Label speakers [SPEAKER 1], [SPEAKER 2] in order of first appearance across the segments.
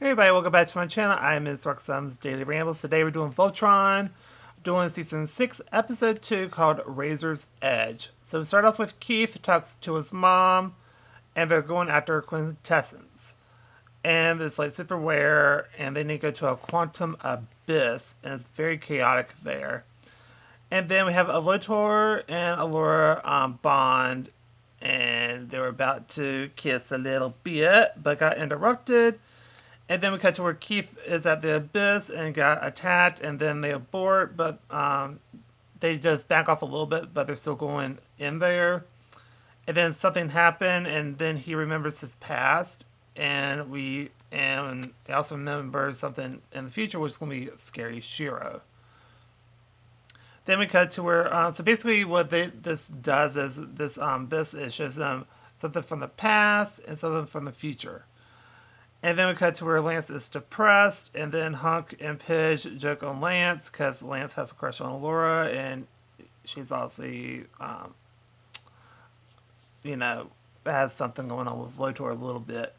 [SPEAKER 1] Hey everybody, welcome back to my channel. I'm Ms. Roxanne's Daily Rambles. Today we're doing Voltron, doing season 6, episode 2 called Razor's Edge. So we start off with Keith talks to his mom, and they're going after quintessence. And it's like super rare, and they need to go to a quantum abyss, and it's very chaotic there. And then we have Alotor and Allura bond, and they were about to kiss a little bit, but got interrupted. And then we cut to where Keith is at the abyss and got attacked, and then they abort, but they just back off a little bit, but they're still going in there. And then something happened, and then he remembers his past, and he also remembers something in the future, which is going to be Scary Shiro. Then we cut to where, so basically what this does is this is shows them something from the past and something from the future. And then we cut to where Lance is depressed, and then Hunk and Pidge joke on Lance because Lance has a crush on Laura, and she's obviously, has something going on with Lotor a little bit.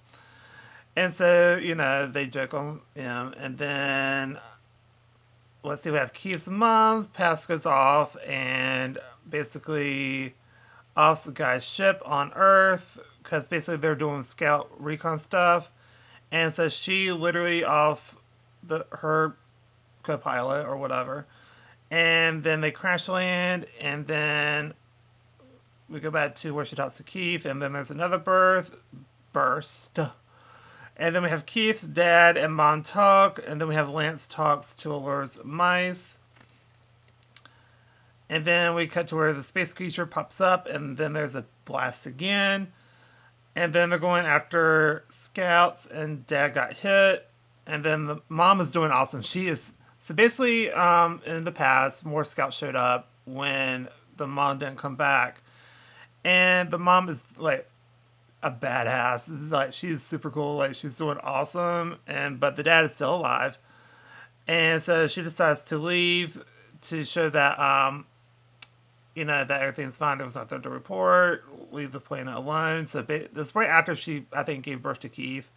[SPEAKER 1] And so, they joke on him, and then let's see, we have Keith's mom's pass goes off, and basically off the guy's ship on Earth because basically they're doing scout recon stuff. And so she literally off her co-pilot or whatever. And then they crash land. And then we go back to where she talks to Keith. And then there's another burst. And then we have Keith's dad and mom talk. And then we have Lance talks to Allura's mice. And then we cut to where the space creature pops up. And then there's a blast again. And then they're going after scouts, and dad got hit. And then the mom is doing awesome. She is, so basically, in the past, more scouts showed up when the mom didn't come back. And the mom is like a badass. Like, she's super cool. Like, she's doing awesome. But the dad is still alive. And so she decides to leave to show that, that everything's fine. There was nothing to report. Leave the planet alone. So this right after she, I think, gave birth to Keith.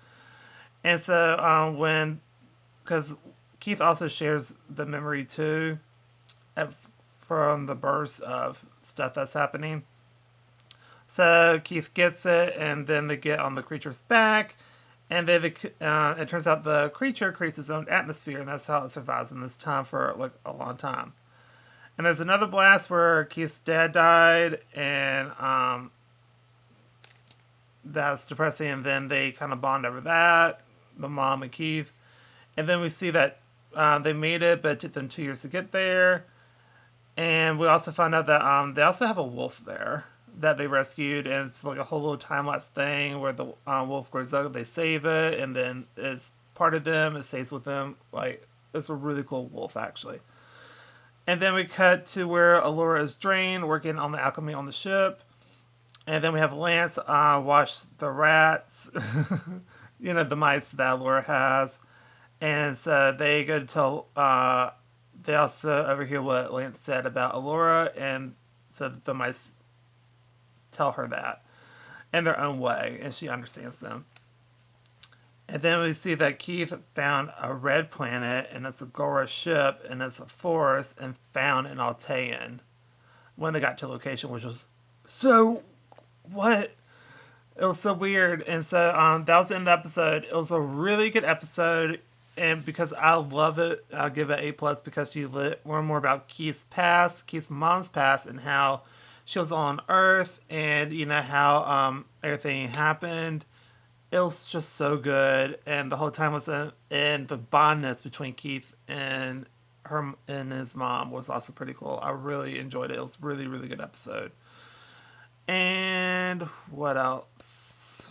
[SPEAKER 1] And so because Keith also shares the memory too, from the burst of stuff that's happening. So Keith gets it, and then they get on the creature's back, and then it turns out the creature creates its own atmosphere, and that's how it survives in this time for like a long time. And there's another blast where Keith's dad died, and that's depressing. And then they kind of bond over that, the mom and Keith. And then we see that they made it, but it took them 2 years to get there. And we also find out that they also have a wolf there that they rescued, and it's like a whole little time-lapse thing where the wolf grows up, they save it, and then it's part of them, it stays with them. Like, it's a really cool wolf, actually. And then we cut to where Allura is drained, working on the alchemy on the ship. And then we have Lance wash the rats, the mice that Allura has. And so they go to tell, they also overhear what Lance said about Allura, and so the mice tell her that in their own way, and she understands them. And then we see that Keith found a red planet, and it's a Gora ship, and it's a forest, and found in Altean when they got to location, which was so, what? It was so weird. And so that was the end of the episode. It was a really good episode, and because I love it, I'll give it A+, because you learn more about Keith's past, Keith's mom's past, and how she was on Earth, and how everything happened. It was just so good, and the whole time was and the bondness between Keith and her and his mom was also pretty cool. I really enjoyed it. It was a really, really good episode. And what else?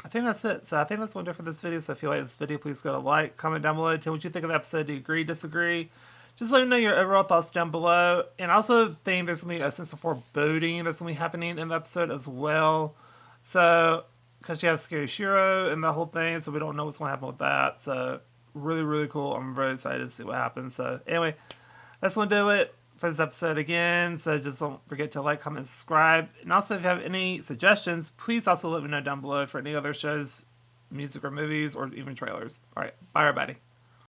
[SPEAKER 1] I think that's it. So I think that's one for this video. So if you like this video, please go to like, comment down below, tell what you think of the episode. Do you agree, disagree? Just let me know your overall thoughts down below. And I also think there's going to be a sense of foreboding that's going to be happening in the episode as well. So, because you have Scary Shiro and the whole thing, so we don't know what's going to happen with that. So, really, really cool. I'm very excited to see what happens. So, anyway, that's going to do it for this episode again. So, just don't forget to like, comment, subscribe. And also, if you have any suggestions, please also let me know down below for any other shows music or movies or even trailers. All right, bye everybody.